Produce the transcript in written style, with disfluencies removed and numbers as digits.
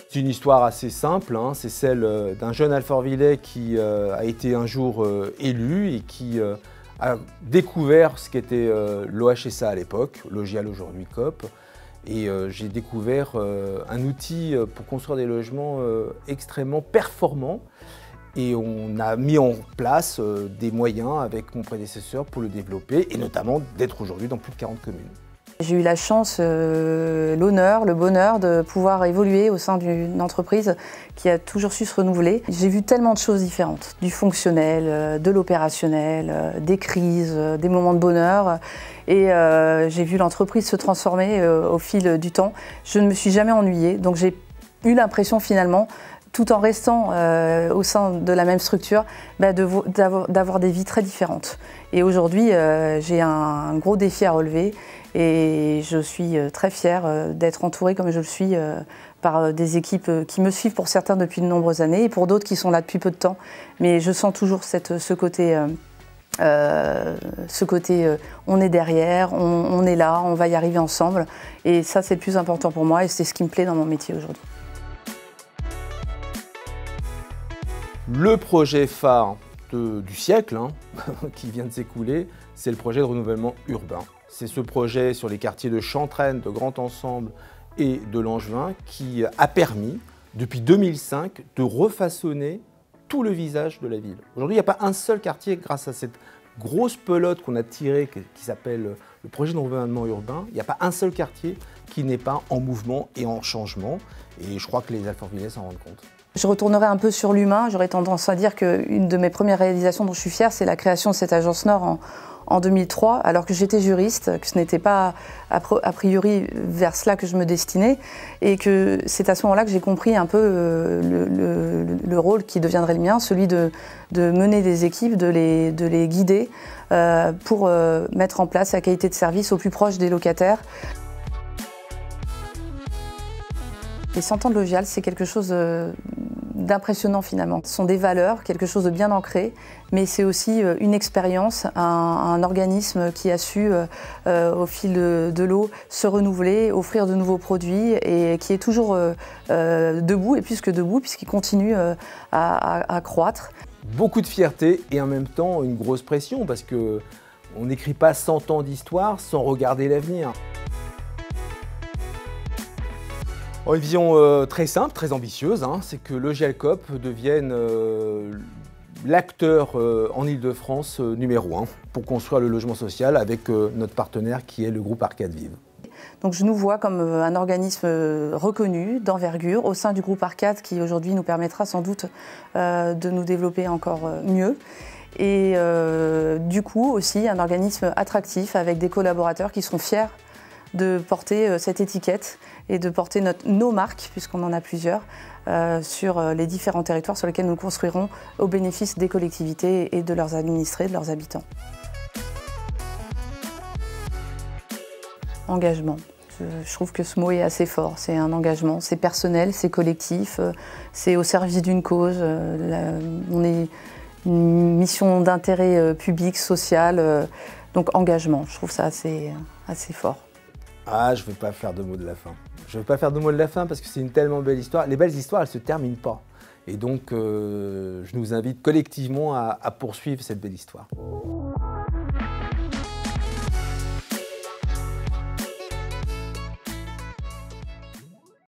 C'est une histoire assez simple, hein. C'est celle d'un jeune Alfortvillais qui a été un jour élu et qui a découvert ce qu'était l'OHSA à l'époque, Logial aujourd'hui Coop. Et j'ai découvert un outil pour construire des logements extrêmement performants. Et on a mis en place des moyens avec mon prédécesseur pour le développer et notamment d'être aujourd'hui dans plus de 40 communes. J'ai eu la chance, l'honneur, le bonheur de pouvoir évoluer au sein d'une entreprise qui a toujours su se renouveler. J'ai vu tellement de choses différentes, du fonctionnel, de l'opérationnel, des crises, des moments de bonheur. Et j'ai vu l'entreprise se transformer au fil du temps. Je ne me suis jamais ennuyée, donc j'ai eu l'impression finalement, tout en restant au sein de la même structure, d'avoir des vies très différentes. Et aujourd'hui, j'ai un gros défi à relever et je suis très fière d'être entourée comme je le suis par des équipes qui me suivent pour certains depuis de nombreuses années et pour d'autres qui sont là depuis peu de temps. Mais je sens toujours ce côté on est derrière, on est là, on va y arriver ensemble. Et ça, c'est le plus important pour moi et c'est ce qui me plaît dans mon métier aujourd'hui. Le projet phare du siècle, hein, qui vient de s'écouler, c'est le projet de renouvellement urbain. C'est ce projet sur les quartiers de Chantraine, de Grand Ensemble et de Langevin qui a permis, depuis 2005, de refaçonner tout le visage de la ville. Aujourd'hui, il n'y a pas un seul quartier, grâce à cette grosse pelote qu'on a tirée, qui s'appelle le projet de renouvellement urbain, il n'y a pas un seul quartier qui n'est pas en mouvement et en changement. Et je crois que les Alfortvillais s'en rendent compte. Je retournerai un peu sur l'humain. J'aurais tendance à dire qu'une de mes premières réalisations dont je suis fière, c'est la création de cette agence Nord en 2003, alors que j'étais juriste, que ce n'était pas a priori vers cela que je me destinais, et que c'est à ce moment-là que j'ai compris un peu le rôle qui deviendrait le mien, celui de mener des équipes, de les guider pour mettre en place la qualité de service au plus proche des locataires. Les 100 ans de Logial, c'est quelque chose d'impressionnant finalement. Ce sont des valeurs, quelque chose de bien ancré, mais c'est aussi une expérience, un organisme qui a su, au fil de l'eau, se renouveler, offrir de nouveaux produits et qui est toujours debout, et plus que debout, puisqu'il continue à croître. Beaucoup de fierté et en même temps une grosse pression, parce qu'on n'écrit pas 100 ans d'histoire sans regarder l'avenir. Une vision très simple, très ambitieuse, hein, c'est que Logial Coop devienne l'acteur en Ile-de-France numéro 1 pour construire le logement social avec notre partenaire qui est le groupe Arcade Vive. Donc je nous vois comme un organisme reconnu, d'envergure, au sein du groupe Arcade qui aujourd'hui nous permettra sans doute de nous développer encore mieux. Et du coup aussi un organisme attractif avec des collaborateurs qui seront fiers de porter cette étiquette et de porter nos marques, puisqu'on en a plusieurs, sur les différents territoires sur lesquels nous construirons au bénéfice des collectivités et de leurs administrés, de leurs habitants. Engagement. Je trouve que ce mot est assez fort. C'est un engagement, c'est personnel, c'est collectif, c'est au service d'une cause. On est une mission d'intérêt public, social, donc engagement. Je trouve ça assez fort. Ah, je ne vais pas faire de mots de la fin. Je ne vais pas faire de mots de la fin parce que c'est une tellement belle histoire. Les belles histoires, elles ne se terminent pas. Et donc, je nous invite collectivement à poursuivre cette belle histoire.